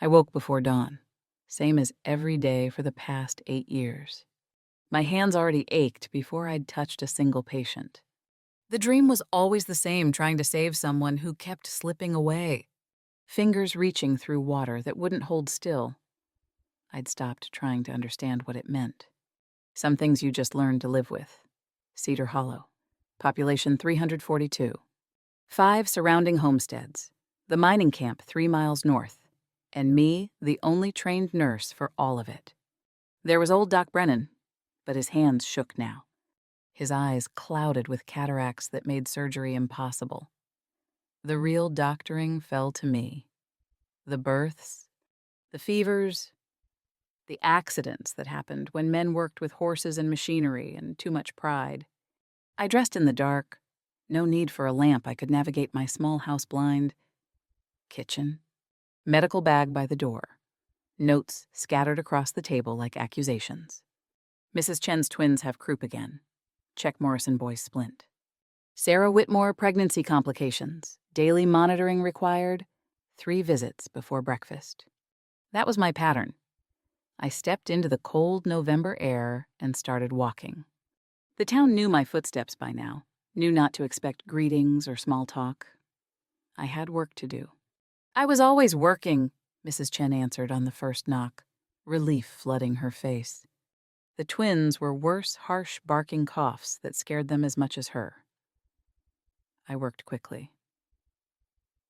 I woke before dawn, same as every day for the past 8 years. My hands already ached before I'd touched a single patient. The dream was always the same, trying to save someone who kept slipping away. Fingers reaching through water that wouldn't hold still. I'd stopped trying to understand what it meant. Some things you just learn to live with. Cedar Hollow. Population 342. 5 surrounding homesteads. The mining camp 3 miles north. And me, the only trained nurse for all of it. There was old Doc Brennan, but his hands shook now. His eyes clouded with cataracts that made surgery impossible. The real doctoring fell to me. The births, the fevers, the accidents that happened when men worked with horses and machinery and too much pride. I dressed in the dark. No need for a lamp. I could navigate my small house blind. Kitchen. Medical bag by the door. Notes scattered across the table like accusations. Mrs. Chen's twins have croup again. Check Morrison boy's splint. Sarah Whitmore pregnancy complications. Daily monitoring required. 3 visits before breakfast. That was my pattern. I stepped into the cold November air and started walking. The town knew my footsteps by now, knew not to expect greetings or small talk. I had work to do. I was always working, Mrs. Chen answered on the first knock, relief flooding her face. The twins were worse, harsh, barking coughs that scared them as much as her. I worked quickly.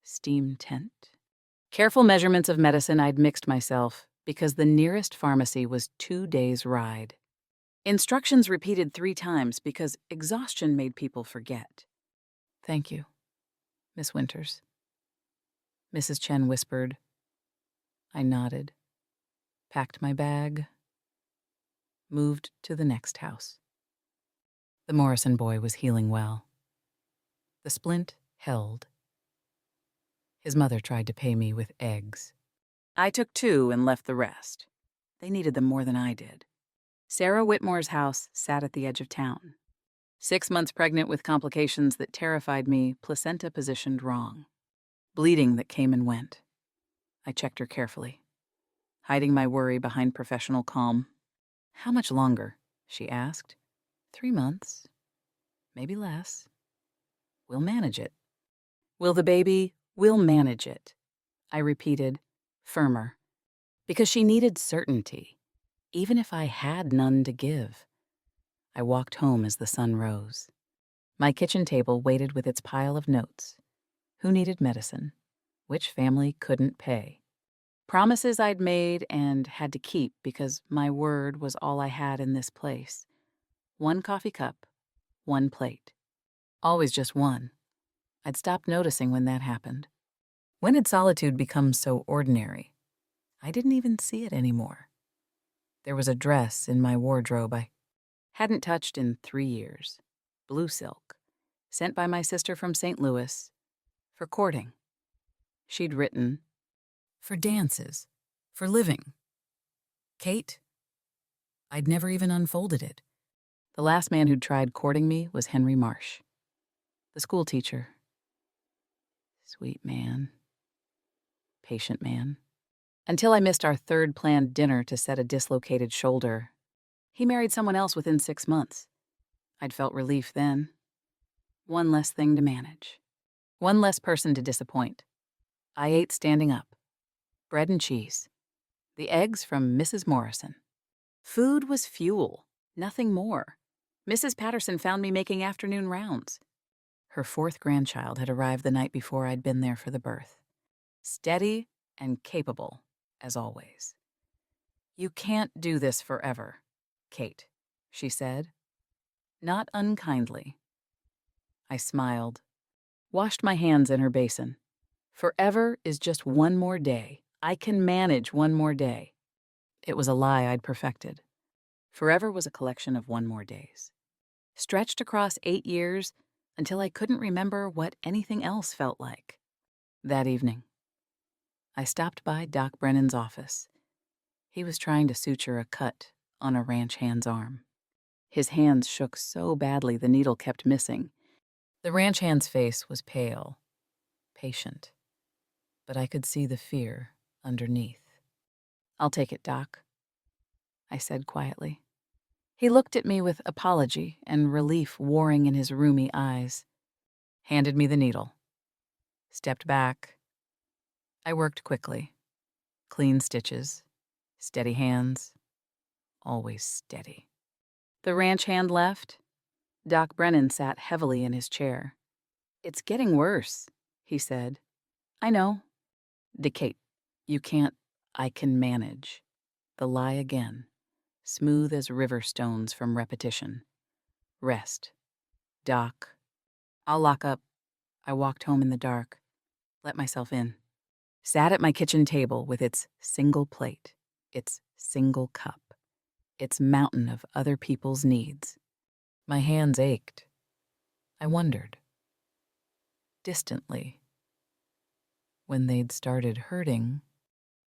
Steam tent. Careful measurements of medicine I'd mixed myself because the nearest pharmacy was 2 days' ride. Instructions repeated 3 times because exhaustion made people forget. Thank you, Miss Winters. Mrs. Chen whispered. I nodded, packed my bag, moved to the next house. The Morrison boy was healing well. The splint held. His mother tried to pay me with eggs. I took 2 and left the rest. They needed them more than I did. Sarah Whitmore's house sat at the edge of town. 6 months pregnant with complications that terrified me, placenta positioned wrong. Bleeding that came and went. I checked her carefully, hiding my worry behind professional calm. How much longer? She asked. 3 months. Maybe less. We'll manage it. Will the baby? We'll manage it. I repeated, firmer, because she needed certainty, even if I had none to give. I walked home as the sun rose. My kitchen table waited with its pile of notes. Who needed medicine? Which family couldn't pay? Promises I'd made and had to keep because my word was all I had in this place. 1 coffee cup, 1 plate. Always just one. I'd stopped noticing when that happened. When had solitude become so ordinary? I didn't even see it anymore. There was a dress in my wardrobe I hadn't touched in 3 years. Blue silk, sent by my sister from St. Louis, for courting. She'd written, for dances, for living. Kate? I'd never even unfolded it. The last man who'd tried courting me was Henry Marsh, the school teacher. Sweet man. Patient man. Until I missed our 3rd planned dinner to set a dislocated shoulder. He married someone else within 6 months. I'd felt relief then. 1 less thing to manage. 1 less person to disappoint. I ate standing up. Bread and cheese. The eggs from Mrs. Morrison. Food was fuel, nothing more. Mrs. Patterson found me making afternoon rounds. Her 4th grandchild had arrived the night before I'd been there for the birth. Steady and capable, as always. You can't do this forever, Kate, she said. Not unkindly. I smiled, washed my hands in her basin. Forever is just 1 more day. I can manage 1 more day. It was a lie I'd perfected. Forever was a collection of 1 more days. Stretched across 8 years until I couldn't remember what anything else felt like. That evening, I stopped by Doc Brennan's office. He was trying to suture a cut on a ranch hand's arm. His hands shook so badly the needle kept missing. The ranch hand's face was pale, patient, but I could see the fear underneath. "I'll take it, Doc," I said quietly. He looked at me with apology and relief warring in his rheumy eyes, handed me the needle, stepped back. I worked quickly. Clean stitches, steady hands, always steady. The ranch hand left. Doc Brennan sat heavily in his chair. "It's getting worse," he said. "I know." "Kate, you can't. I can manage." The lie again, smooth as river stones from repetition. "Rest. Doc." "I'll lock up." I walked home in the dark, let myself in. Sat at my kitchen table with its single plate, its single cup, its mountain of other people's needs. My hands ached. I wondered, distantly, when they'd started hurting.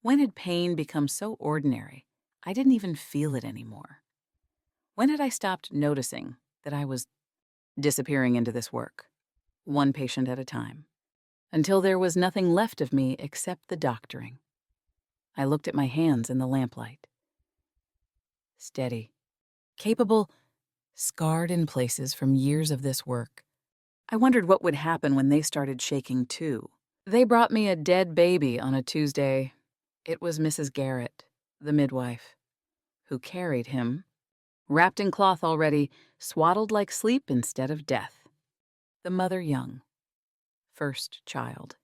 When had pain become so ordinary I didn't even feel it anymore? When had I stopped noticing that I was disappearing into this work, one patient at a time, until there was nothing left of me except the doctoring? I looked at my hands in the lamplight. Steady, capable, scarred in places from years of this work. I wondered what would happen when they started shaking too. They brought me a dead baby on a Tuesday. It was Mrs. Garrett, the midwife, who carried him, wrapped in cloth already, swaddled like sleep instead of death. The mother young, first child.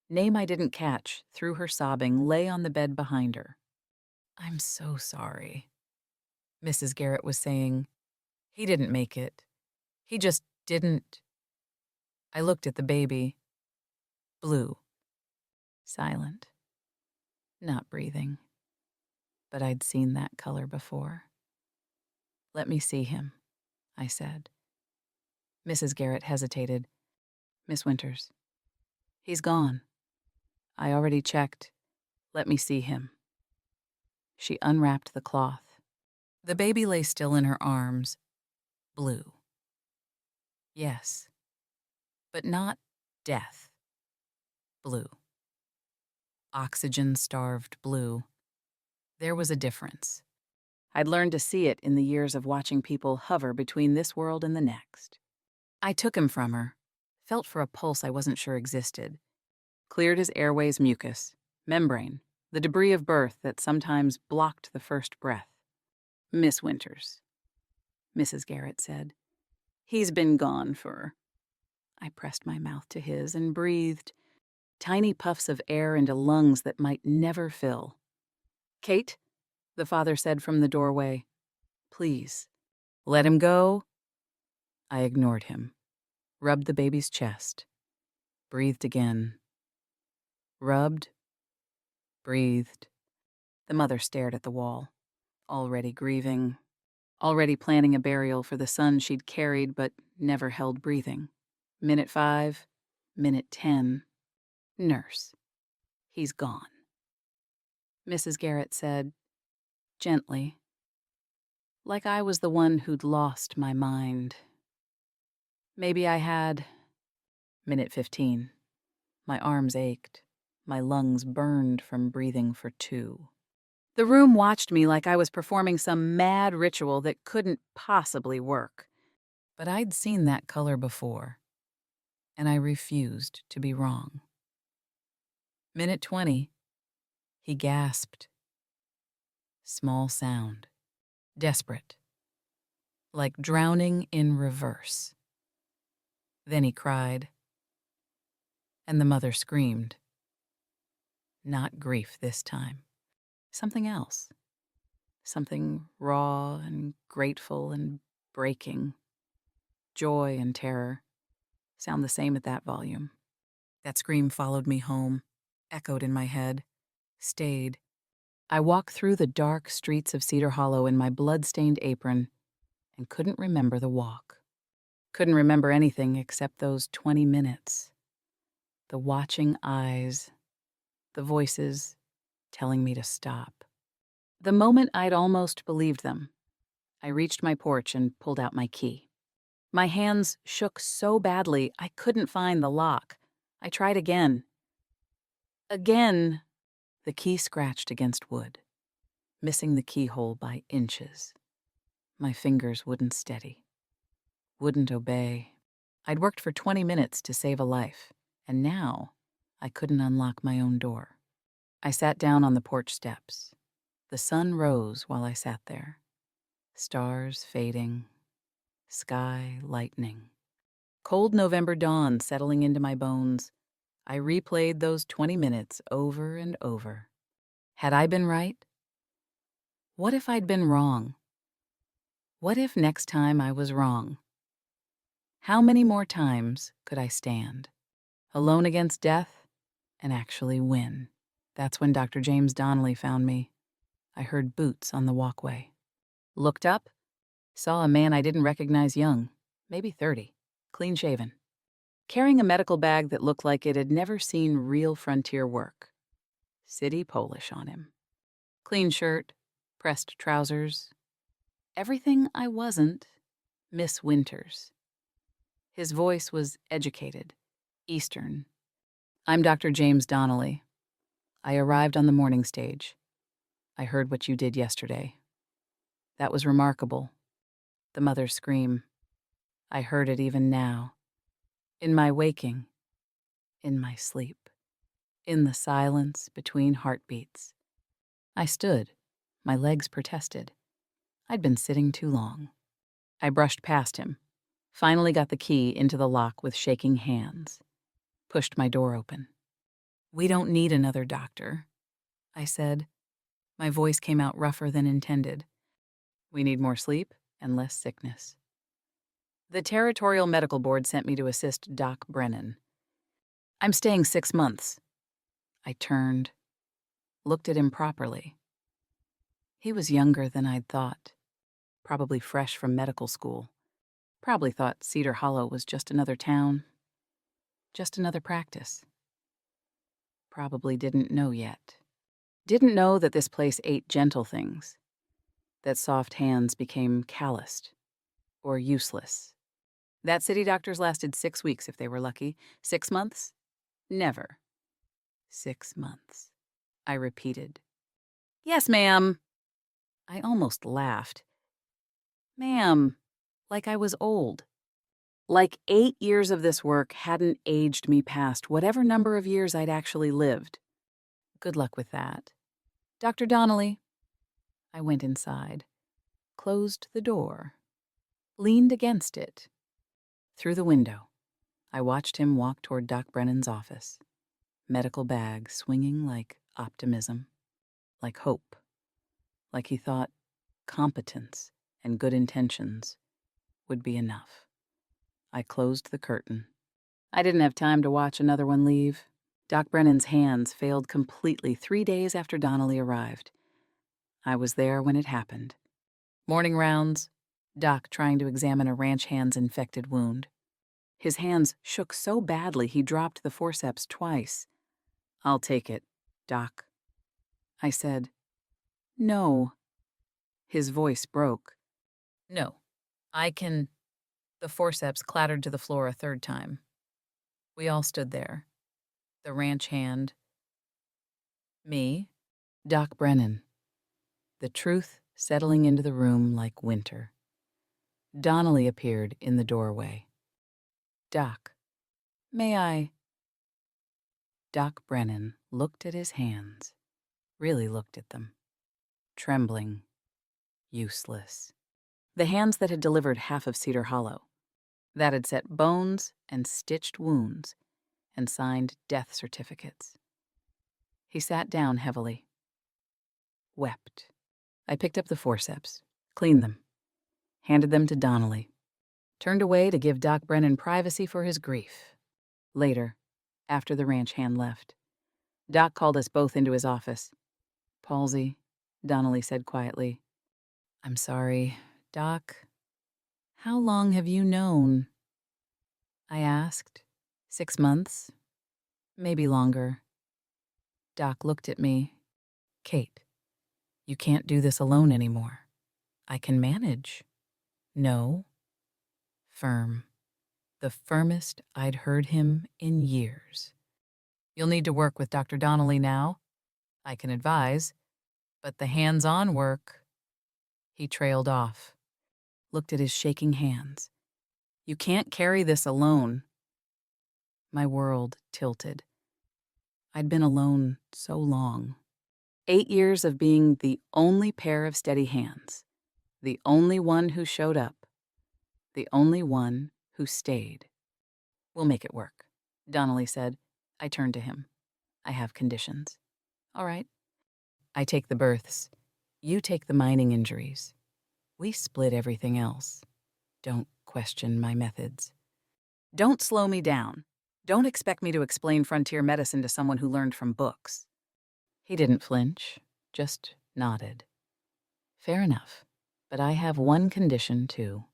Name I didn't catch, through her sobbing, lay on the bed behind her. "I'm so sorry," Mrs. Garrett was saying. "He didn't make it. He just didn't." I looked at the baby. Blue. Silent. Not breathing. But I'd seen that color before. "Let me see him," I said. Mrs. Garrett hesitated. "Miss Winters, he's gone. I already checked. Let me see him." She unwrapped the cloth. The baby lay still in her arms, blue. Yes, but not death. Blue. Oxygen-starved blue. There was a difference. I'd learned to see it in the years of watching people hover between this world and the next. I took him from her, felt for a pulse I wasn't sure existed, cleared his airways mucus, membrane, the debris of birth that sometimes blocked the first breath. "Miss Winters," Mrs. Garrett said. "He's been gone for—" I pressed my mouth to his and breathed, tiny puffs of air into lungs that might never fill. "Kate," the father said from the doorway, "please, let him go." I ignored him, rubbed the baby's chest, breathed again. Rubbed, breathed. The mother stared at the wall, already grieving, already planning a burial for the son she'd carried but never held breathing. Minute 5, minute 10. "Nurse, he's gone," Mrs. Garrett said, gently, like I was the one who'd lost my mind. Maybe I had. Minute 15. My arms ached. My lungs burned from breathing for 2. The room watched me like I was performing some mad ritual that couldn't possibly work. But I'd seen that color before, and I refused to be wrong. Minute 20. He gasped. Small sound. Desperate. Like drowning in reverse. Then he cried. And the mother screamed. Not grief this time. Something else. Something raw and grateful and breaking. Joy and terror sound the same at that volume. That scream followed me home, echoed in my head, stayed. I walked through the dark streets of Cedar Hollow in my blood-stained apron and couldn't remember the walk. Couldn't remember anything except those 20 minutes. The watching eyes, the voices telling me to stop. The moment I'd almost believed them, I reached my porch and pulled out my key. My hands shook so badly I couldn't find the lock. I tried again. Again, The key scratched against wood, missing the keyhole by inches. My fingers wouldn't steady, wouldn't obey. I'd worked for 20 minutes to save a life, and now I couldn't unlock my own door. I sat down on the porch steps. The sun rose while I sat there. Stars fading, sky lightening. Cold November dawn settling into my bones. I replayed those 20 minutes over and over. Had I been right? What if I'd been wrong? What if next time I was wrong? How many more times could I stand, alone against death, and actually win? That's when Dr. James Donnelly found me. I heard boots on the walkway. Looked up, saw a man I didn't recognize, young, maybe 30, clean-shaven, carrying a medical bag that looked like it had never seen real frontier work. City Polish on him. Clean shirt, pressed trousers. Everything I wasn't, Miss Winters. His voice was educated, Eastern. I'm Dr. James Donnelly. I arrived on the morning stage. I heard what you did yesterday. That was remarkable. The mother's scream. I heard it even now. In my waking. In my sleep. In the silence between heartbeats. I stood. My legs protested. I'd been sitting too long. I brushed past him. Finally got the key into the lock with shaking hands. Pushed my door open. We don't need another doctor, I said. My voice came out rougher than intended. We need more sleep and less sickness. The Territorial Medical Board sent me to assist Doc Brennan. I'm staying 6 months. I turned, looked at him properly. He was younger than I'd thought, probably fresh from medical school. Probably thought Cedar Hollow was just another town, just another practice. Probably didn't know yet. Didn't know that this place ate gentle things, that soft hands became calloused or useless. That city doctors lasted 6 weeks if they were lucky. 6 months? Never. 6 months. I repeated. Yes, ma'am. I almost laughed. Ma'am, like I was old. Like 8 years of this work hadn't aged me past whatever number of years I'd actually lived. Good luck with that. Dr. Donnelly. I went inside, closed the door, leaned against it. Through the window, I watched him walk toward Doc Brennan's office, medical bag swinging like optimism, like hope, like he thought competence and good intentions would be enough. I closed the curtain. I didn't have time to watch another one leave. Doc Brennan's hands failed completely 3 days after Donnelly arrived. I was there when it happened. Morning rounds, Doc trying to examine a ranch hand's infected wound. His hands shook so badly he dropped the forceps twice. I'll take it, Doc. I said, No. His voice broke. No, I can. The forceps clattered to the floor a third time. We all stood there. The ranch hand. Me, Doc Brennan. The truth settling into the room like winter. Donnelly appeared in the doorway. Doc, may I? Doc Brennan looked at his hands, really looked at them. Trembling, useless. The hands that had delivered half of Cedar Hollow, that had set bones and stitched wounds and signed death certificates. He sat down heavily. Wept. I picked up the forceps, cleaned them, handed them to Donnelly, turned away to give Doc Brennan privacy for his grief. Later, after the ranch hand left, Doc called us both into his office. Palsy, Donnelly said quietly. I'm sorry, Doc. How long have you known? I asked. 6 months? Maybe longer. Doc looked at me. Kate, you can't do this alone anymore. I can manage. No. Firm. The firmest I'd heard him in years. You'll need to work with Dr. Donnelly now. I can advise, but the hands-on work. He trailed off, looked at his shaking hands. You can't carry this alone. My world tilted. I'd been alone so long. 8 years of being the only pair of steady hands, the only one who showed up, the only one who stayed. We'll make it work, Donnelly said. I turned to him. I have conditions. All right. I take the births. You take the mining injuries. We split everything else. Don't question my methods. Don't slow me down. Don't expect me to explain frontier medicine to someone who learned from books. He didn't flinch, just nodded. Fair enough, but I have one condition, too.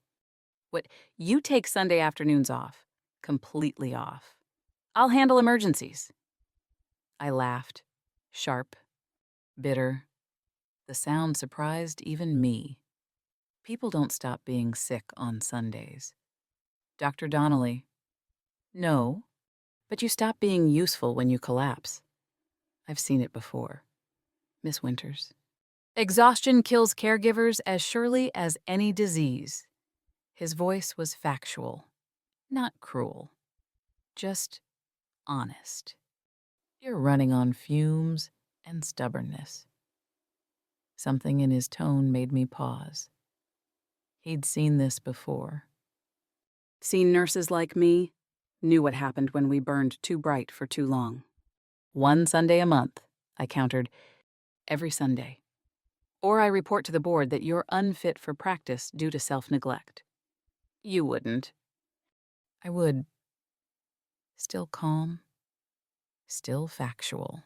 What, you take Sunday afternoons off, completely off. I'll handle emergencies. I laughed, sharp, bitter. The sound surprised even me. People don't stop being sick on Sundays. Dr. Donnelly. No, but you stop being useful when you collapse. I've seen it before. Miss Winters. Exhaustion kills caregivers as surely as any disease. His voice was factual, not cruel, just honest. You're running on fumes and stubbornness. Something in his tone made me pause. He'd seen this before. Seen nurses like me, knew what happened when we burned too bright for too long. 1 Sunday a month, I countered, every Sunday. Or I report to the board that you're unfit for practice due to self-neglect. You wouldn't. I would. Still calm, still factual.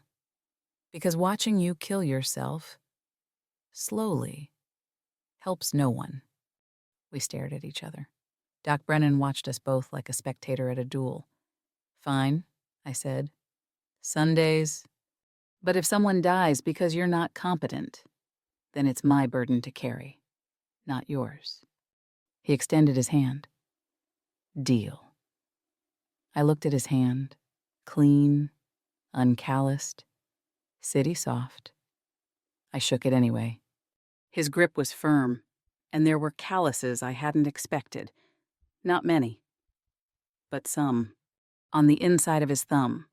Because watching you kill yourself, slowly, helps no one. We stared at each other. Doc Brennan watched us both like a spectator at a duel. Fine, I said. Sundays. But if someone dies because you're not competent, then it's my burden to carry, not yours. He extended his hand. Deal. I looked at his hand, clean, uncalloused, city soft. I shook it anyway. His grip was firm, and there were calluses I hadn't expected. Not many, but some. On the inside of his thumb,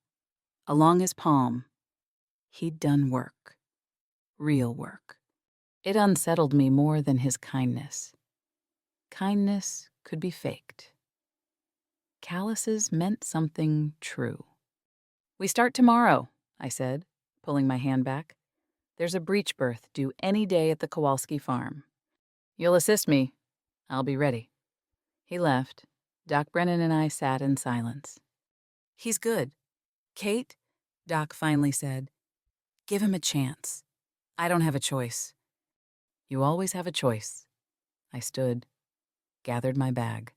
along his palm. He'd done work. Real work. It unsettled me more than his kindness. Kindness could be faked. Calluses meant something true. We start tomorrow, I said, pulling my hand back. There's a breech birth due any day at the Kowalski farm. You'll assist me. I'll be ready. He left. Doc Brennan and I sat in silence. He's good. Kate, Doc finally said, give him a chance. I don't have a choice. You always have a choice. I stood, gathered my bag.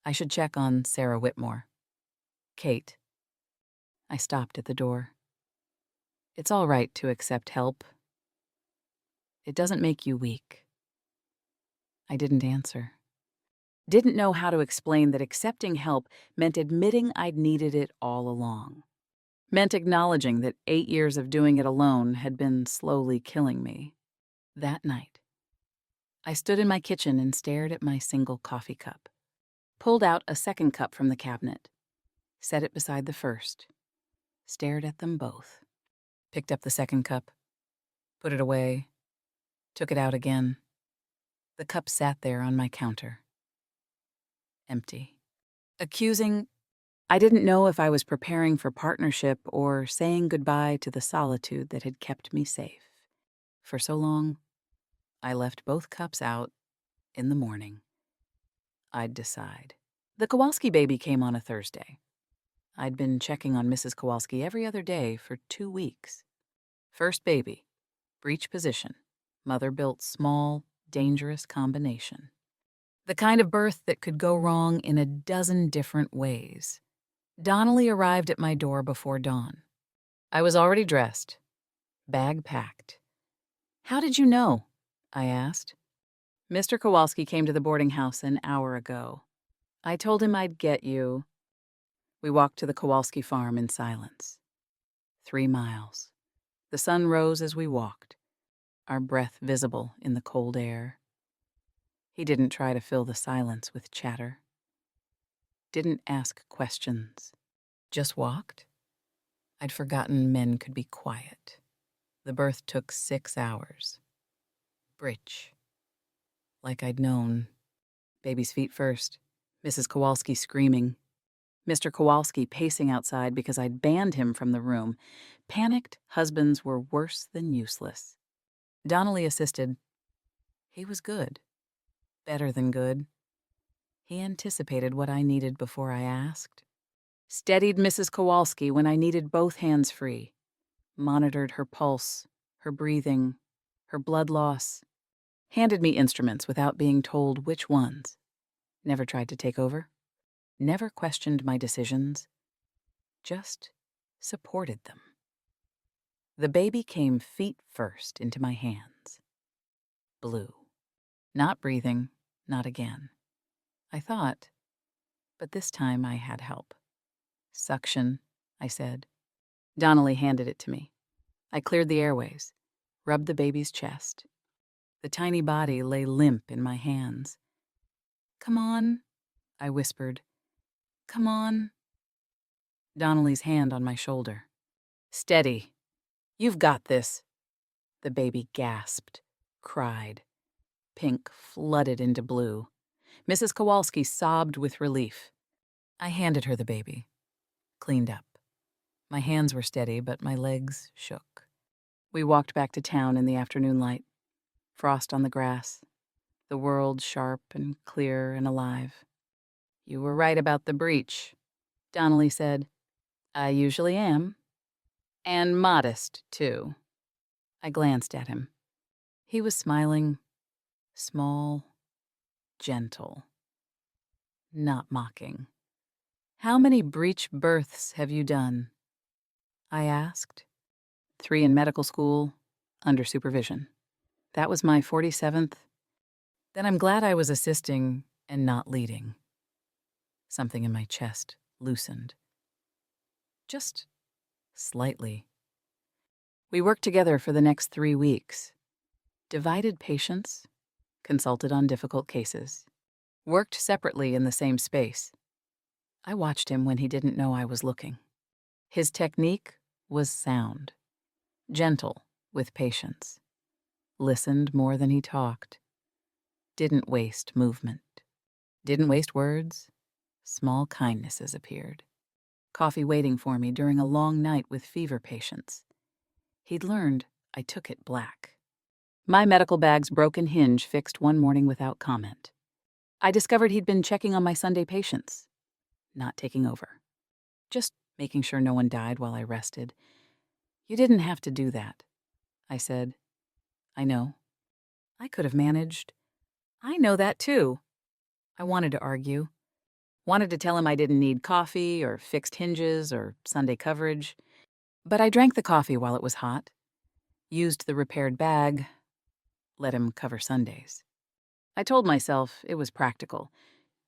I should check on Sarah Whitmore. Kate. I stopped at the door. It's all right to accept help. It doesn't make you weak. I didn't answer. Didn't know how to explain that accepting help meant admitting I'd needed it all along. Meant acknowledging that 8 years of doing it alone had been slowly killing me. That night, I stood in my kitchen and stared at my single coffee cup. Pulled out a second cup from the cabinet. Set it beside the first. Stared at them both. Picked up the second cup. Put it away. Took it out again. The cup sat there on my counter. Empty. Accusing, I didn't know if I was preparing for partnership or saying goodbye to the solitude that had kept me safe. For so long, I left both cups out in the morning. I'd decide. The Kowalski baby came on a Thursday. I'd been checking on Mrs. Kowalski every other day for 2 weeks. First baby, breech position, mother-built small, dangerous combination. The kind of birth that could go wrong in a dozen different ways. Donnelly arrived at my door before dawn. I was already dressed, bag packed. How did you know? I asked. Mr. Kowalski came to the boarding house an hour ago. I told him I'd get you. We walked to the Kowalski farm in silence. 3 miles. The sun rose as we walked, our breath visible in the cold air. He didn't try to fill the silence with chatter. Didn't ask questions. Just walked. I'd forgotten men could be quiet. The birth took 6 hours. Britch. Like I'd known. Baby's feet first. Mrs. Kowalski screaming. Mr. Kowalski pacing outside because I'd banned him from the room. Panicked husbands were worse than useless. Donnelly assisted. He was good. Better than good. He anticipated what I needed before I asked. Steadied Mrs. Kowalski when I needed both hands free. Monitored her pulse, her breathing, her blood loss. Handed me instruments without being told which ones. Never tried to take over. Never questioned my decisions. Just supported them. The baby came feet first into my hands. Blue. Not breathing, not again. I thought, but this time I had help. Suction, I said. Donnelly handed it to me. I cleared the airways, rubbed the baby's chest. The tiny body lay limp in my hands. "Come on," I whispered. "Come on." Donnelly's hand on my shoulder. "Steady. You've got this." The baby gasped, cried. Pink flooded into blue. Mrs. Kowalski sobbed with relief. I handed her the baby. Cleaned up. My hands were steady, but my legs shook. We walked back to town in the afternoon light. Frost on the grass. The world sharp and clear and alive. "You were right about the breach," Donnelly said. "I usually am. And modest, too." I glanced at him. He was smiling, small, gentle, not mocking. "How many breech births have you done?" I asked. 3 in medical school, under supervision. That was my 47th. Then I'm glad I was assisting and not leading. Something in my chest loosened. Just slightly. We worked together for the next 3 weeks. Divided patients, consulted on difficult cases, worked separately in the same space. I watched him when he didn't know I was looking. His technique was sound, gentle with patience, listened more than he talked, didn't waste movement, didn't waste words. Small kindnesses appeared. Coffee waiting for me during a long night with fever patients. He'd learned I took it black. My medical bag's broken hinge fixed one morning without comment. I discovered he'd been checking on my Sunday patients, not taking over. Just making sure no one died while I rested. "You didn't have to do that," I said. "I know. I could have managed." "I know that too." I wanted to argue. Wanted to tell him I didn't need coffee or fixed hinges or Sunday coverage. But I drank the coffee while it was hot, used the repaired bag, let him cover Sundays. I told myself it was practical.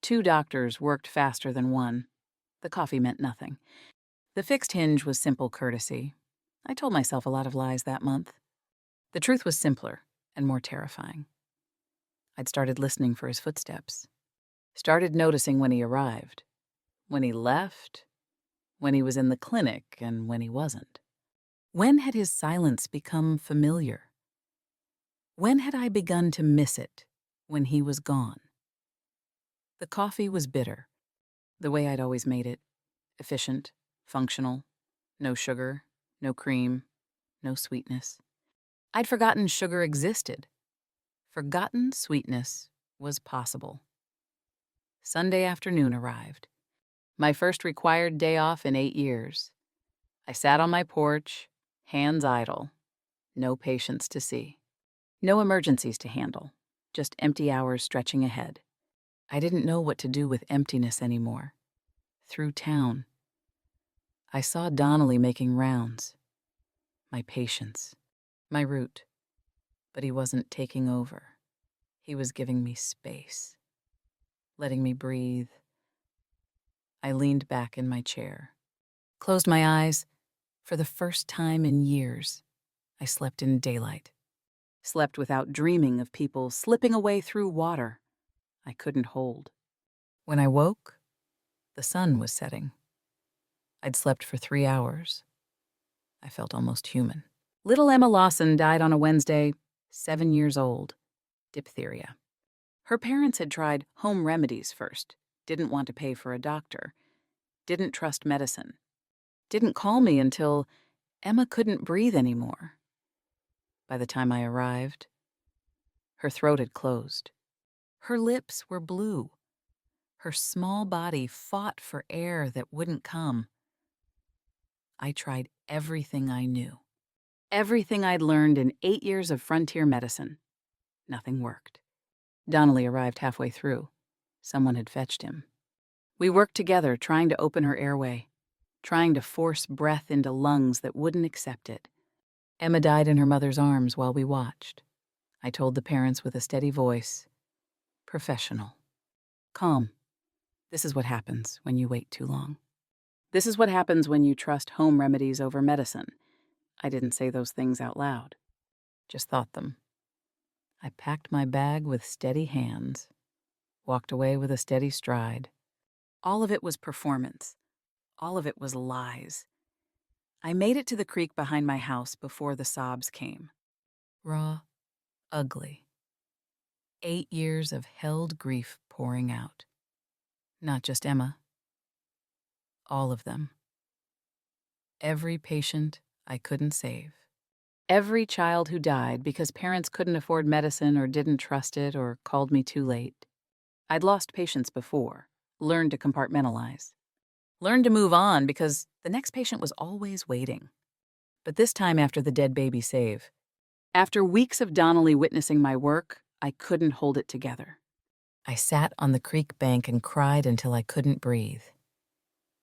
2 doctors worked faster than one. The coffee meant nothing. The fixed hinge was simple courtesy. I told myself a lot of lies that month. The truth was simpler and more terrifying. I'd started listening for his footsteps. Started noticing when he arrived, when he left, when he was in the clinic, and when he wasn't. When had his silence become familiar? When had I begun to miss it when he was gone? The coffee was bitter, the way I'd always made it, efficient, functional, no sugar, no cream, no sweetness. I'd forgotten sugar existed. Forgotten sweetness was possible. Sunday afternoon arrived. My first required day off in 8 years. I sat on my porch, hands idle, no patients to see. No emergencies to handle, just empty hours stretching ahead. I didn't know what to do with emptiness anymore. Through town. I saw Donnelly making rounds. My patience. My route. But he wasn't taking over. He was giving me space. Letting me breathe. I leaned back in my chair. Closed my eyes for the first time in years. I slept in daylight. Slept without dreaming of people slipping away through water I couldn't hold. When I woke, the sun was setting. I'd slept for 3 hours. I felt almost human. Little Emma Lawson died on a Wednesday, 7 years old. Diphtheria. Her parents had tried home remedies first, didn't want to pay for a doctor, didn't trust medicine, didn't call me until Emma couldn't breathe anymore. By the time I arrived, her throat had closed. Her lips were blue. Her small body fought for air that wouldn't come. I tried everything I knew. Everything I'd learned in 8 years of frontier medicine. Nothing worked. Donnelly arrived halfway through. Someone had fetched him. We worked together, trying to open her airway, trying to force breath into lungs that wouldn't accept it. Emma died in her mother's arms while we watched. I told the parents with a steady voice, professional, calm. This is what happens when you wait too long. This is what happens when you trust home remedies over medicine. I didn't say those things out loud, just thought them. I packed my bag with steady hands, walked away with a steady stride. All of it was performance. All of it was lies. I made it to the creek behind my house before the sobs came. Raw, ugly. 8 years of held grief pouring out. Not just Emma. All of them. Every patient I couldn't save. Every child who died because parents couldn't afford medicine or didn't trust it or called me too late. I'd lost patients before, learned to compartmentalize. Learned to move on because the next patient was always waiting. But this time after the dead baby save, after weeks of Donnelly witnessing my work, I couldn't hold it together. I sat on the creek bank and cried until I couldn't breathe.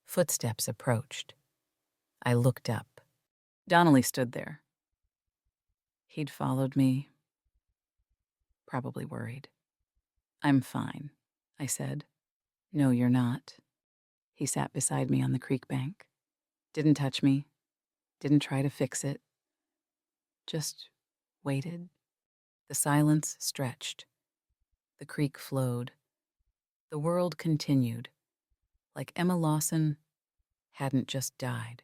Footsteps approached. I looked up. Donnelly stood there. He'd followed me, probably worried. I'm fine, I said. No, you're not. He sat beside me on the creek bank. Didn't touch me, didn't try to fix it. Just waited. The silence stretched. The creek flowed. The world continued, like Emma Lawson hadn't just died.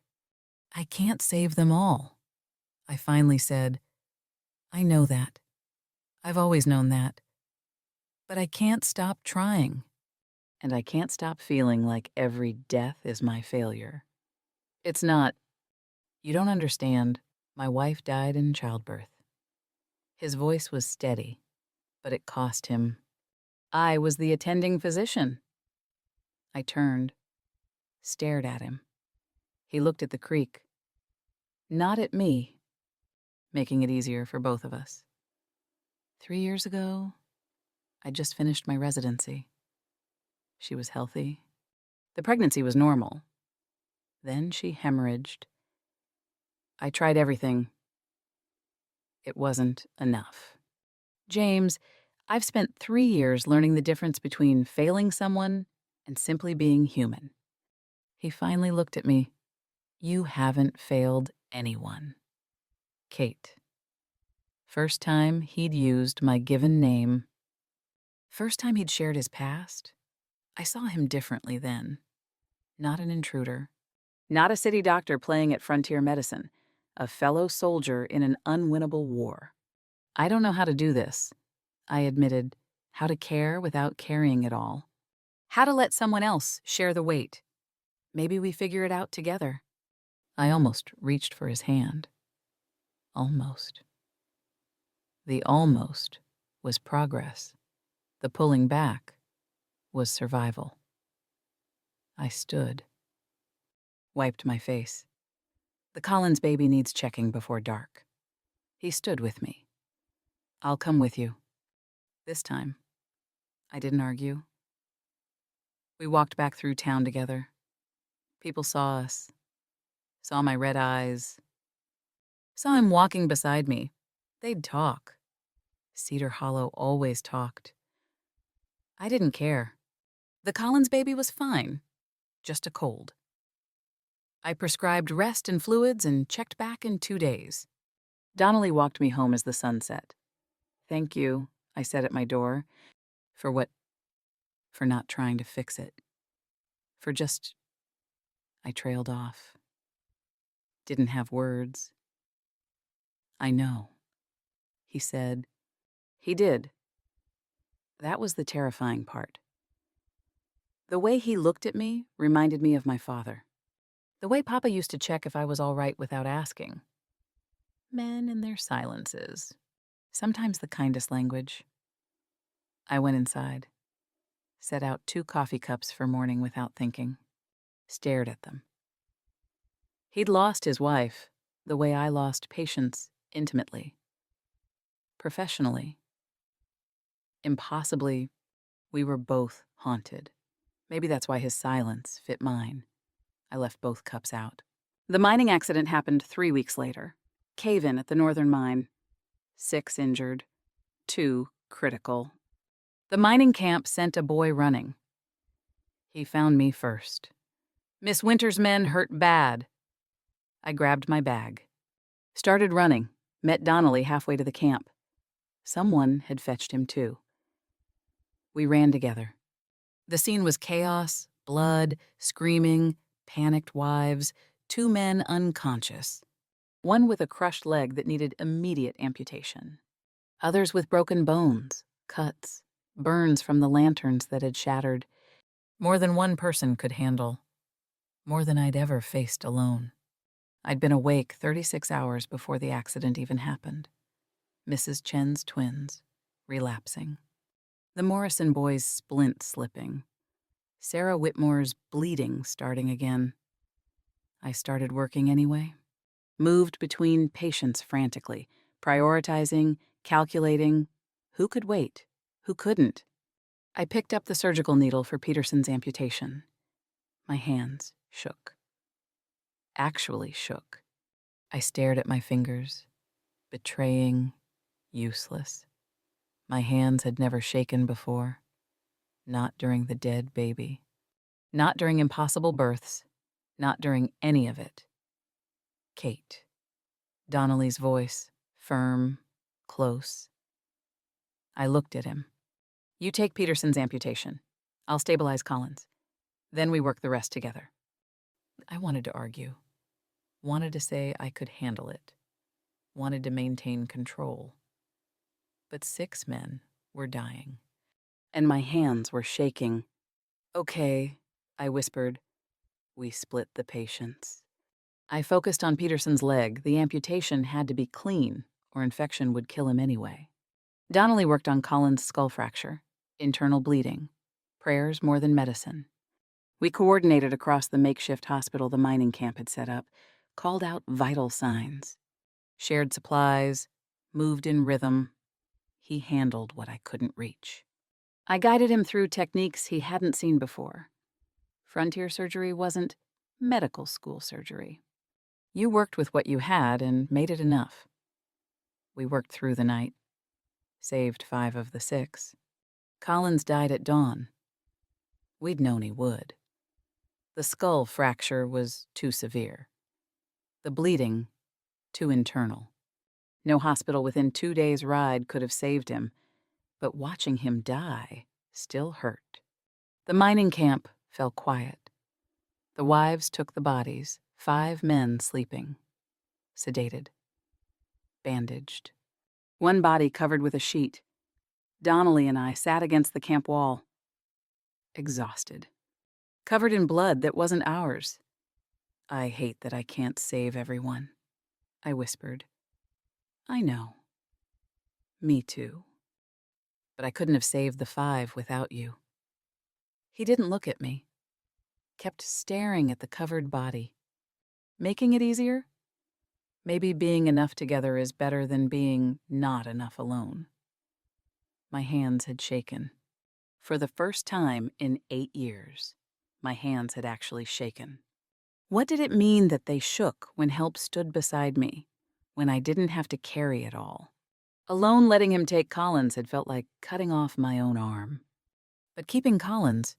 I can't save them all, I finally said. I know that. I've always known that. But I can't stop trying. And I can't stop feeling like every death is my failure. It's not. You don't understand. My wife died in childbirth. His voice was steady, but it cost him. I was the attending physician. I turned, stared at him. He looked at the creek. Not at me, making it easier for both of us. 3 years ago, I'd just finished my residency. She was healthy. The pregnancy was normal. Then she hemorrhaged. I tried everything. It wasn't enough. James, I've spent 3 years learning the difference between failing someone and simply being human. He finally looked at me. You haven't failed anyone. Kate. First time he'd used my given name. First time he'd shared his past. I saw him differently then. Not an intruder. Not a city doctor playing at frontier medicine. A fellow soldier in an unwinnable war. I don't know how to do this, I admitted. How to care without carrying it all. How to let someone else share the weight. Maybe we figure it out together. I almost reached for his hand. Almost. The almost was progress. The pulling back was survival. I stood. Wiped my face. The Collins baby needs checking before dark. He stood with me. I'll come with you. This time, I didn't argue. We walked back through town together. People saw us, saw my red eyes, saw him walking beside me. They'd talk. Cedar Hollow always talked. I didn't care. The Collins baby was fine, just a cold. I prescribed rest and fluids and checked back in 2 days. Donnelly walked me home as the sun set. "Thank you," I said at my door. For what? For not trying to fix it. For just... I trailed off. Didn't have words. "I know," he said. He did. That was the terrifying part. The way he looked at me reminded me of my father. The way Papa used to check if I was all right without asking. Men and their silences. Sometimes the kindest language. I went inside. Set out 2 coffee cups for morning without thinking. Stared at them. He'd lost his wife the way I lost patience intimately. Professionally. Impossibly, we were both haunted. Maybe that's why his silence fit mine. I left both cups out. The mining accident happened 3 weeks later. Cave-in at the northern mine. 6 injured. 2 critical. The mining camp sent a boy running. He found me first. "Miss Winter's men hurt bad." I grabbed my bag. Started running. Met Donnelly halfway to the camp. Someone had fetched him too. We ran together. The scene was chaos, blood, screaming, panicked wives, 2 men unconscious. One with a crushed leg that needed immediate amputation. Others with broken bones, cuts, burns from the lanterns that had shattered. More than one person could handle. More than I'd ever faced alone. I'd been awake 36 hours before the accident even happened. Mrs. Chen's twins, relapsing. The Morrison boys' splint slipping. Sarah Whitmore's bleeding starting again. I started working anyway. Moved between patients frantically, prioritizing, calculating. Who could wait? Who couldn't? I picked up the surgical needle for Peterson's amputation. My hands shook. Actually shook. I stared at my fingers, betraying, useless. My hands had never shaken before. Not during the dead baby. Not during impossible births. Not during any of it. Kate. Donnelly's voice, firm, close. I looked at him. "You take Peterson's amputation. I'll stabilize Collins. Then we work the rest together." I wanted to argue. Wanted to say I could handle it. Wanted to maintain control. But 6 men were dying. And my hands were shaking. "Okay," I whispered. We split the patients. I focused on Peterson's leg. The amputation had to be clean, or infection would kill him anyway. Donnelly worked on Collins' skull fracture, internal bleeding, prayers more than medicine. We coordinated across the makeshift hospital the mining camp had set up, called out vital signs, shared supplies, moved in rhythm. He handled what I couldn't reach. I guided him through techniques he hadn't seen before. Frontier surgery wasn't medical school surgery. You worked with what you had and made it enough. We worked through the night. Saved 5 of the 6. Collins died at dawn. We'd known he would. The skull fracture was too severe. The bleeding, too internal. No hospital within 2 days' ride could have saved him, but watching him die still hurt. The mining camp fell quiet. The wives took the bodies, 5 men sleeping, sedated, bandaged. One body covered with a sheet. Donnelly and I sat against the camp wall, exhausted, covered in blood that wasn't ours. "I hate that I can't save everyone," I whispered. "I know. Me too. But I couldn't have saved the 5 without you." He didn't look at me. Kept staring at the covered body. Making it easier? Maybe being enough together is better than being not enough alone. My hands had shaken. For the first time in 8 years, my hands had actually shaken. What did it mean that they shook when help stood beside me, when I didn't have to carry it all? Alone letting him take Collins had felt like cutting off my own arm. But keeping Collins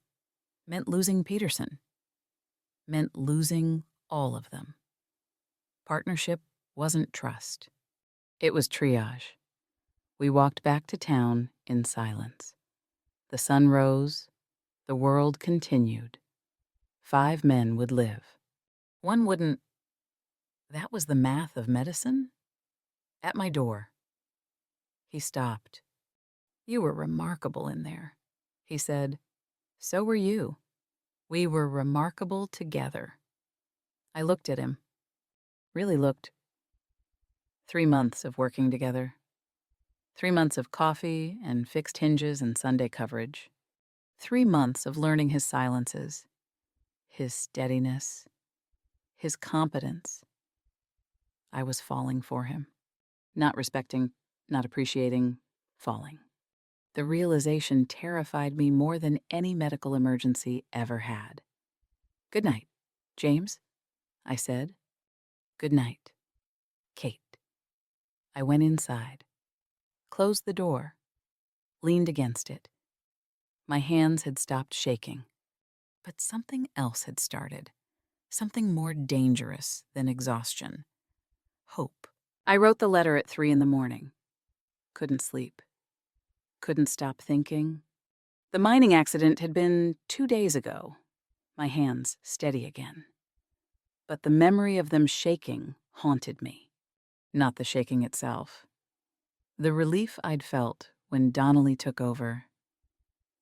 meant losing Peterson. Meant losing all of them. Partnership wasn't trust. It was triage. We walked back to town in silence. The sun rose. The world continued. 5 men would live. One wouldn't. That was the math of medicine? At my door. He stopped. "You were remarkable in there," he said. "So were you. We were remarkable together." I looked at him. Really looked. 3 months of working together. 3 months of coffee and fixed hinges and Sunday coverage. 3 months of learning his silences, his steadiness, his competence. I was falling for him. Not respecting, not appreciating, falling. The realization terrified me more than any medical emergency ever had. "Good night, James," I said. "Good night, Kate." I went inside, closed the door, leaned against it. My hands had stopped shaking, but something else had started, something more dangerous than exhaustion. Hope. I wrote the letter at 3 in the morning. Couldn't sleep. Couldn't stop thinking. The mining accident had been 2 days ago. My hands steady again. But the memory of them shaking haunted me. Not the shaking itself. The relief I'd felt when Donnelly took over.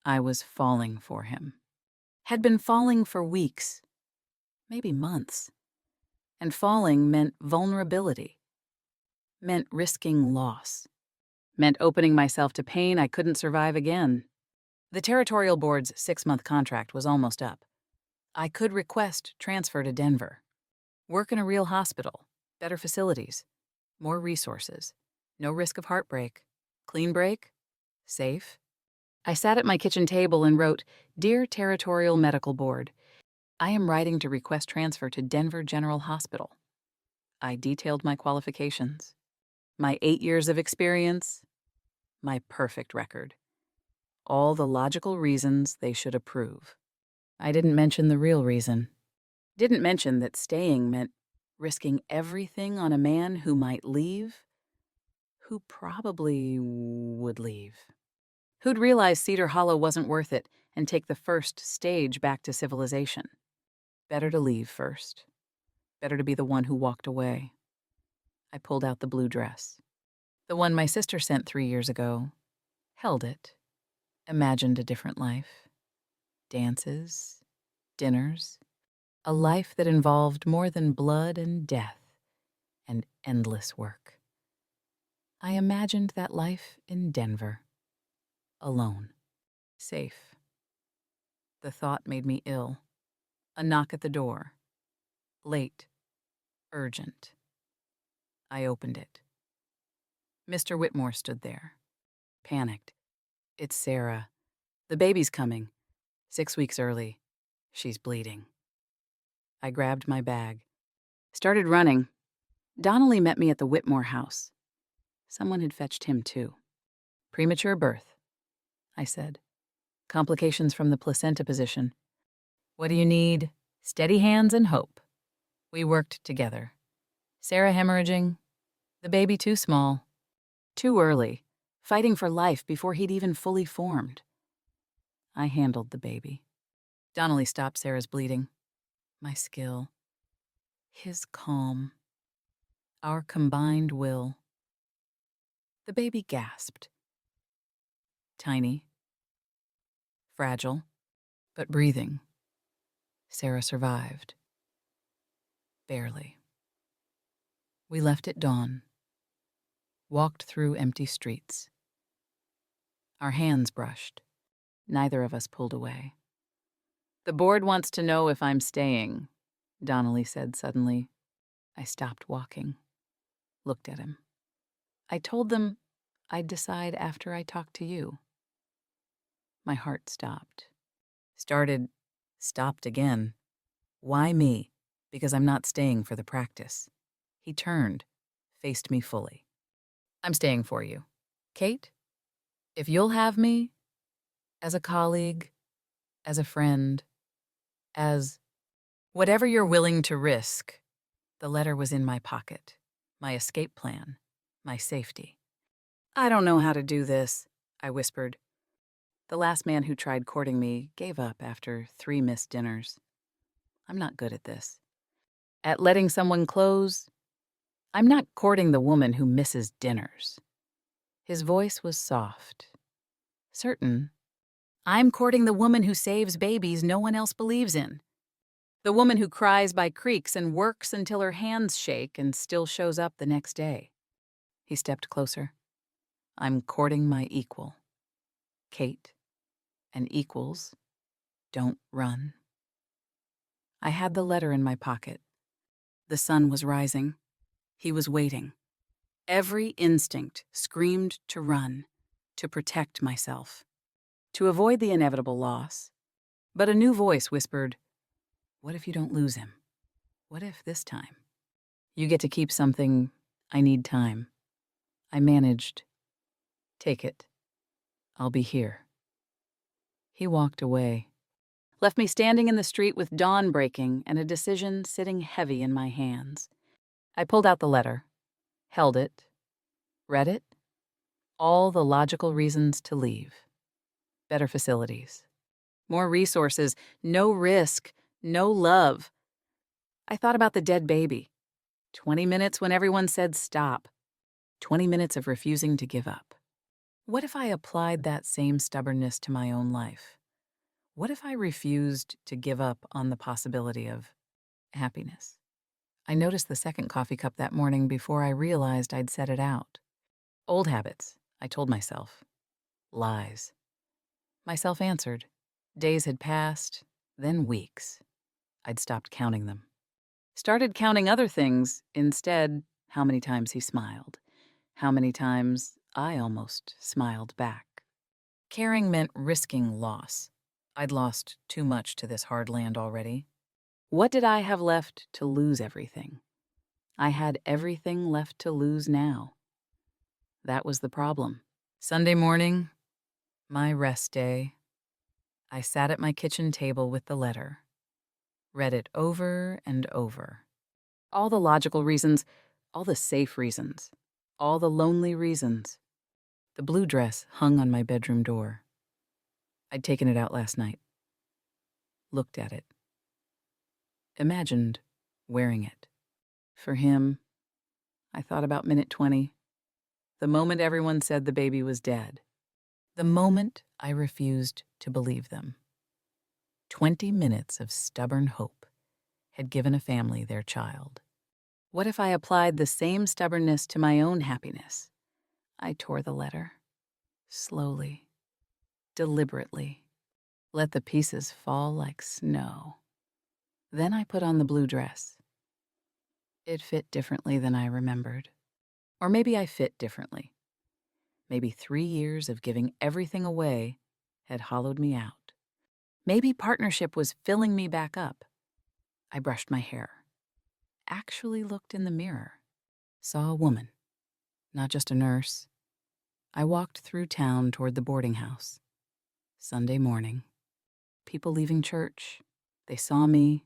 I was falling for him. Had been falling for weeks, maybe months. And falling meant vulnerability. Meant risking loss. Meant opening myself to pain I couldn't survive again. The Territorial Board's 6-month contract was almost up. I could request transfer to Denver. Work in a real hospital, better facilities, more resources, no risk of heartbreak, clean break, safe. I sat at my kitchen table and wrote, "Dear Territorial Medical Board, I am writing to request transfer to Denver General Hospital." I detailed my qualifications, my 8 years of experience, my perfect record. All the logical reasons they should approve. I didn't mention the real reason. Didn't mention that staying meant risking everything on a man who might leave, who probably would leave. Who'd realize Cedar Hollow wasn't worth it and take the first stage back to civilization. Better to leave first. Better to be the one who walked away. I pulled out the blue dress. The one my sister sent 3 years ago. Held it. Imagined a different life. Dances. Dinners. A life that involved more than blood and death and endless work. I imagined that life in Denver. Alone. Safe. The thought made me ill. A knock at the door. Late. Urgent. I opened it. Mr. Whitmore stood there. Panicked. "It's Sarah. The baby's coming. 6 weeks early. She's bleeding." I grabbed my bag. Started running. Donnelly met me at the Whitmore house. Someone had fetched him, too. "Premature birth," I said. "Complications from the placenta position. What do you need?" "Steady hands and hope." We worked together. Sarah hemorrhaging. The baby too small. Too early. Fighting for life before he'd even fully formed. I handled the baby. Donnelly stopped Sarah's bleeding. My skill. His calm. Our combined will. The baby gasped. Tiny. Fragile. But breathing. Sarah survived. Barely. We left at dawn. Walked through empty streets. Our hands brushed. Neither of us pulled away. "The board wants to know if I'm staying," Donnelly said suddenly. I stopped walking. Looked at him. I told them I'd decide after I talked to you. My heart stopped. Stopped again. Why me? Because I'm not staying for the practice. He turned, faced me fully. "I'm staying for you. Kate, if you'll have me, as a colleague, as a friend, as whatever you're willing to risk." The letter was in my pocket, my escape plan. my safety. "I don't know how to do this," I whispered. The last man who tried courting me gave up after 3 missed dinners. I'm not good at this. At letting someone close, I'm not courting the woman who misses dinners. His voice was soft, certain. I'm courting the woman who saves babies no one else believes in. The woman who cries by creeks and works until her hands shake and still shows up the next day. He stepped closer. I'm courting my equal. Kate, and equals don't run. I had the letter in my pocket. The sun was rising. He was waiting. Every instinct screamed to run, to protect myself, to avoid the inevitable loss. But a new voice whispered, "What if you don't lose him? What if this time? You get to keep something. I need time." I managed. "Take it. I'll be here." He walked away, left me standing in the street with dawn breaking and a decision sitting heavy in my hands. I pulled out the letter, held it, read it. All the logical reasons to leave. Better facilities. More resources. No risk. No love. I thought about the dead baby. 20 minutes when everyone said stop. 20 minutes of refusing to give up. What if I applied that same stubbornness to my own life? What if I refused to give up on the possibility of happiness? I noticed the second coffee cup that morning before I realized I'd set it out. Old habits, I told myself. Lies. Myself answered. Days had passed, then weeks. I'd stopped counting them. Started counting other things instead. How many times he smiled. How many times I almost smiled back. Caring meant risking loss. I'd lost too much to this hard land already. What did I have left to lose everything? I had everything left to lose now. That was the problem. Sunday morning, my rest day, I sat at my kitchen table with the letter, read it over and over. All the logical reasons, all the safe reasons, all the lonely reasons. The blue dress hung on my bedroom door. I'd taken it out last night. Looked at it. Imagined wearing it. For him, I thought about minute 20. The moment everyone said the baby was dead. The moment I refused to believe them. 20 minutes of stubborn hope had given a family their child. What if I applied the same stubbornness to my own happiness? I tore the letter. Slowly. Deliberately. Let the pieces fall like snow. Then I put on the blue dress. It fit differently than I remembered. Or maybe I fit differently. Maybe 3 years of giving everything away had hollowed me out. Maybe partnership was filling me back up. I brushed my hair. Actually looked in the mirror. Saw a woman. Not just a nurse. I walked through town toward the boarding house. Sunday morning. People leaving church. They saw me,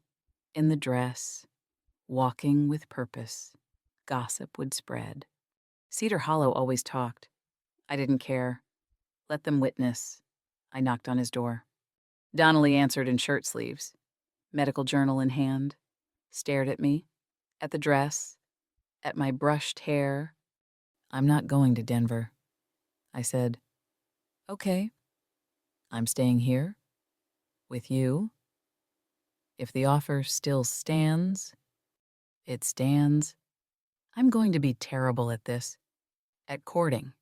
in the dress, walking with purpose. Gossip would spread. Cedar Hollow always talked. I didn't care. Let them witness. I knocked on his door. Donnelly answered in shirt sleeves, medical journal in hand, stared at me, at the dress, at my brushed hair. "I'm not going to Denver." I said, "Okay. I'm staying here. With you. If the offer still stands, it stands. I'm going to be terrible at this. At courting.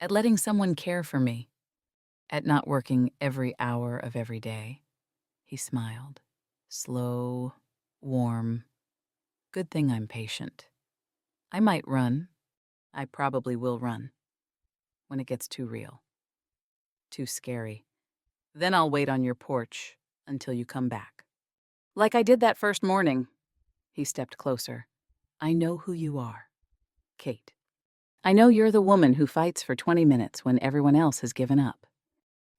At letting someone care for me. At not working every hour of every day." He smiled. Slow, warm. Good thing I'm patient. I might run. I probably will run. When it gets too real. Too scary. Then I'll wait on your porch until you come back. Like I did that first morning. He stepped closer. I know who you are. Kate. I know you're the woman who fights for 20 minutes when everyone else has given up.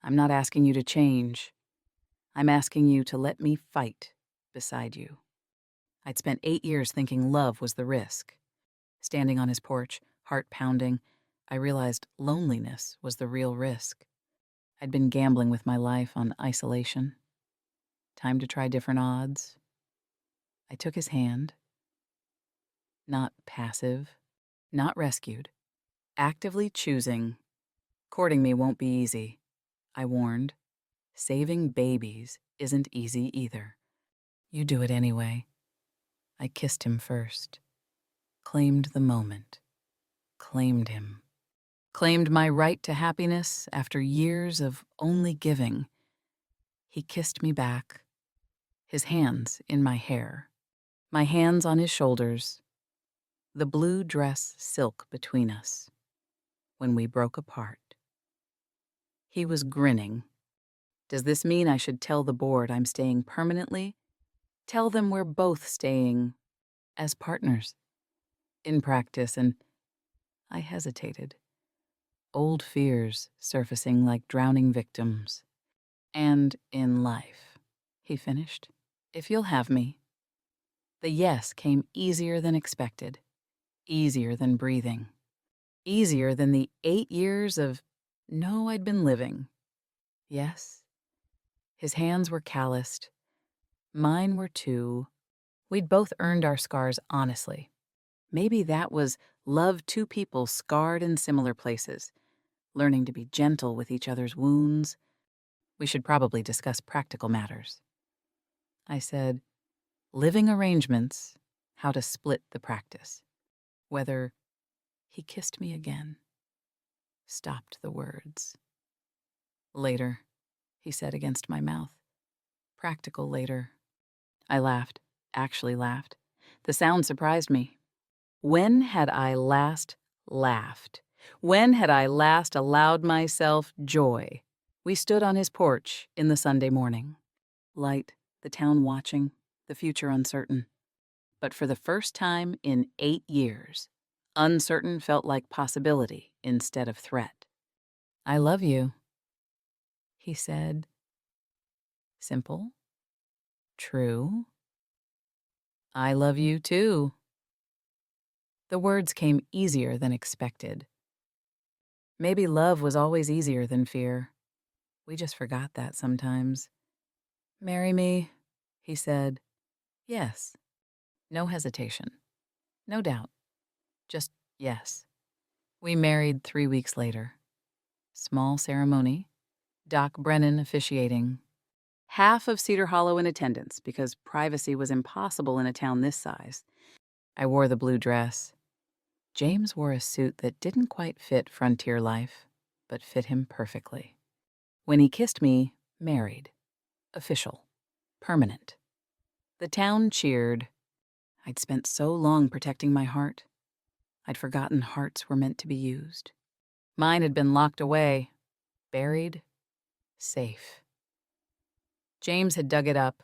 I'm not asking you to change. I'm asking you to let me fight beside you. I'd spent 8 years thinking love was the risk. Standing on his porch, Heart pounding, I realized loneliness was the real risk. I'd been gambling with my life on isolation. Time to try different odds. I took his hand. Not passive, not rescued. Actively choosing. Courting me won't be easy, I warned. Saving babies isn't easy either. You do it anyway. I kissed him first. Claimed the moment. Claimed him. Claimed my right to happiness after years of only giving. He kissed me back, his hands in my hair, my hands on his shoulders, the blue dress silk between us. When we broke apart, he was grinning. Does this mean I should tell the board I'm staying permanently? Tell them we're both staying as partners. In practice, and I hesitated. Old fears surfacing like drowning victims. And in life, he finished, if you'll have me. The yes came easier than expected, easier than breathing, easier than the 8 years of no I'd been living. Yes. His hands were calloused. Mine were too. We'd both earned our scars honestly. Maybe that was love two people scarred in similar places, learning to be gentle with each other's wounds. We should probably discuss practical matters. I said, living arrangements, how to split the practice. Whether he kissed me again. Stopped the words. Later, he said against my mouth. Practical later. I laughed, actually laughed. The sound surprised me. When had I last laughed? When had I last allowed myself joy? We stood on his porch in the Sunday morning. Light, the town watching, the future uncertain. But for the first time in 8 years, uncertain felt like possibility instead of threat. I love you, he said. Simple. True. I love you too. The words came easier than expected. Maybe love was always easier than fear. We just forgot that sometimes. Marry me, he said. Yes. No hesitation. No doubt. Just yes. We married 3 weeks later. Small ceremony. Doc Brennan officiating. Half of Cedar Hollow in attendance because privacy was impossible in a town this size. I wore the blue dress. James wore a suit that didn't quite fit frontier life, but fit him perfectly. When he kissed me, married. Official. Permanent. The town cheered. I'd spent so long protecting my heart. I'd forgotten hearts were meant to be used. Mine had been locked away, buried, safe. James had dug it up,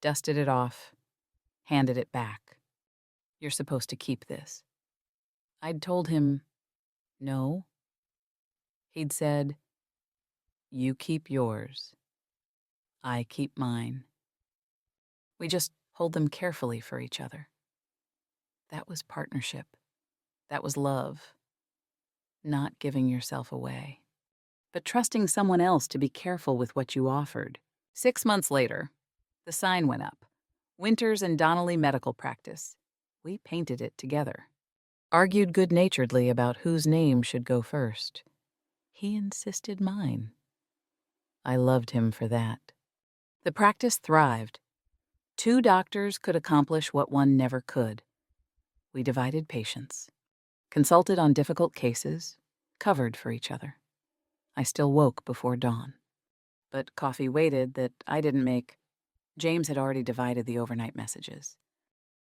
dusted it off, handed it back. You're supposed to keep this. I'd told him, no. He'd said, you keep yours. I keep mine. We just hold them carefully for each other. That was partnership. That was love. Not giving yourself away, but trusting someone else to be careful with what you offered. 6 months later, the sign went up. Winters and Donnelly Medical Practice. We painted it together. Argued good-naturedly about whose name should go first. He insisted mine. I loved him for that. The practice thrived. 2 doctors could accomplish what one never could. We divided patients, consulted on difficult cases, covered for each other. I still woke before dawn. But coffee waited that I didn't make. James had already divided the overnight messages.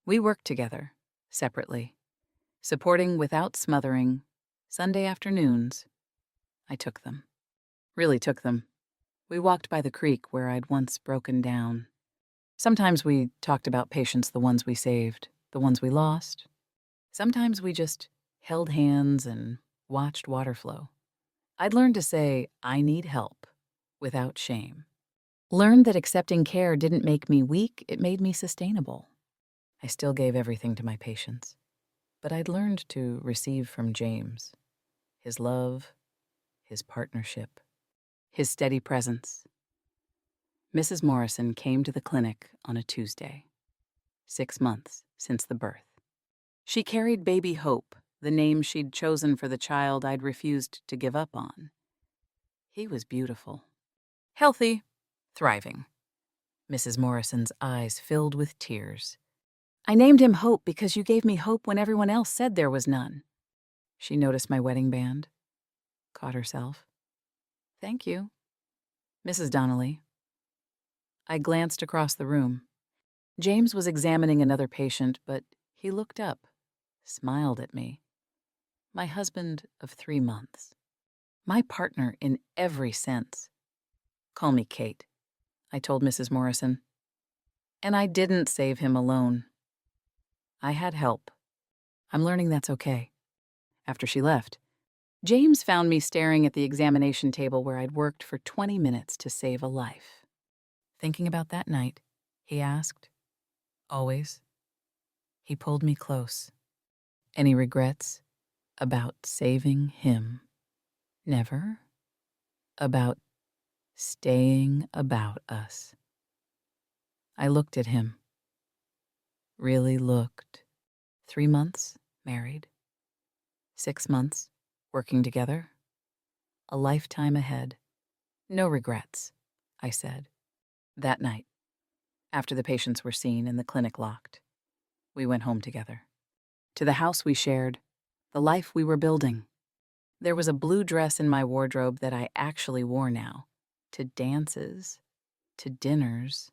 We worked together, separately, supporting without smothering, Sunday afternoons. I took them. Really took them. We walked by the creek where I'd once broken down. Sometimes we talked about patients, the ones we saved, the ones we lost. Sometimes we just held hands and watched water flow. I'd learned to say, I need help, without shame. Learned that accepting care didn't make me weak, it made me sustainable. I still gave everything to my patients. but I'd learned to receive from James. His love, his partnership, his steady presence. Mrs. Morrison came to the clinic on a Tuesday, 6 months since the birth. She carried baby Hope, the name she'd chosen for the child I'd refused to give up on. He was beautiful. Healthy. Thriving. Mrs. Morrison's eyes filled with tears. I named him Hope because you gave me hope when everyone else said there was none. She noticed my wedding band, caught herself. Thank you, Mrs. Donnelly. I glanced across the room. James was examining another patient, but he looked up, smiled at me. My husband of 3 months. My partner in every sense. Call me Kate, I told Mrs. Morrison. And I didn't save him alone. I had help. I'm learning that's okay. After she left, James found me staring at the examination table where I'd worked for 20 minutes to save a life. Thinking about that night, he asked. Always. He pulled me close. Any regrets about saving him? Never. About staying about us. I looked at him. Really looked. 3 months, married. 6 months, working together. A lifetime ahead. No regrets, I said. That night, after the patients were seen and the clinic locked, we went home together. To the house we shared, the life we were building. There was a blue dress in my wardrobe that I actually wore now. To dances, to dinners,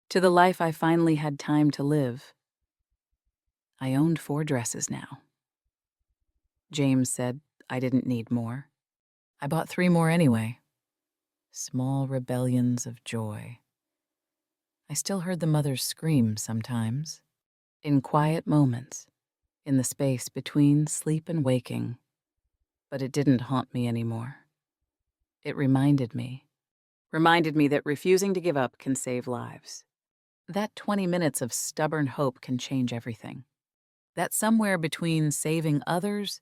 to the life I finally had time to live. I owned 4 dresses now. James said I didn't need more. I bought 3 more anyway. Small rebellions of joy. I still heard the mothers scream sometimes. In quiet moments, in the space between sleep and waking. But it didn't haunt me anymore. It reminded me that refusing to give up can save lives. That 20 minutes of stubborn hope can change everything. That somewhere between saving others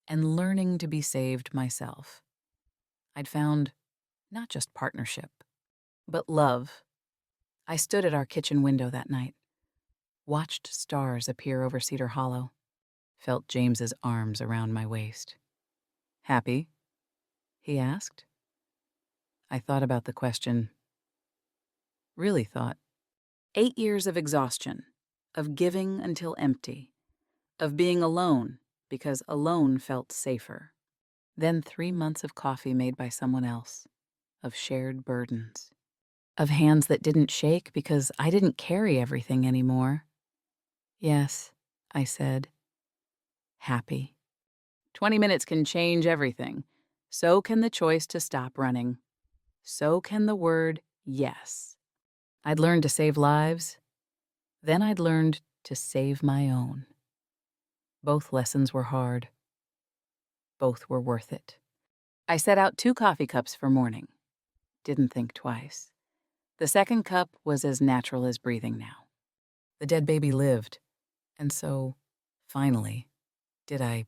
and learning to be saved myself, I'd found not just partnership, but love. I stood at our kitchen window that night, watched stars appear over Cedar Hollow, felt James's arms around my waist. Happy? He asked. I thought about the question. Really thought. 8 years of exhaustion, of giving until empty, of being alone because alone felt safer. Then 3 months of coffee made by someone else, of shared burdens, of hands that didn't shake because I didn't carry everything anymore. Yes, I said. Happy. 20 minutes can change everything. So can the choice to stop running. So can the word yes. I'd learned to save lives. Then I'd learned to save my own. Both lessons were hard. Both were worth it. I set out 2 coffee cups for morning. Didn't think twice. The second cup was as natural as breathing now. The dead baby lived, and so, finally, did I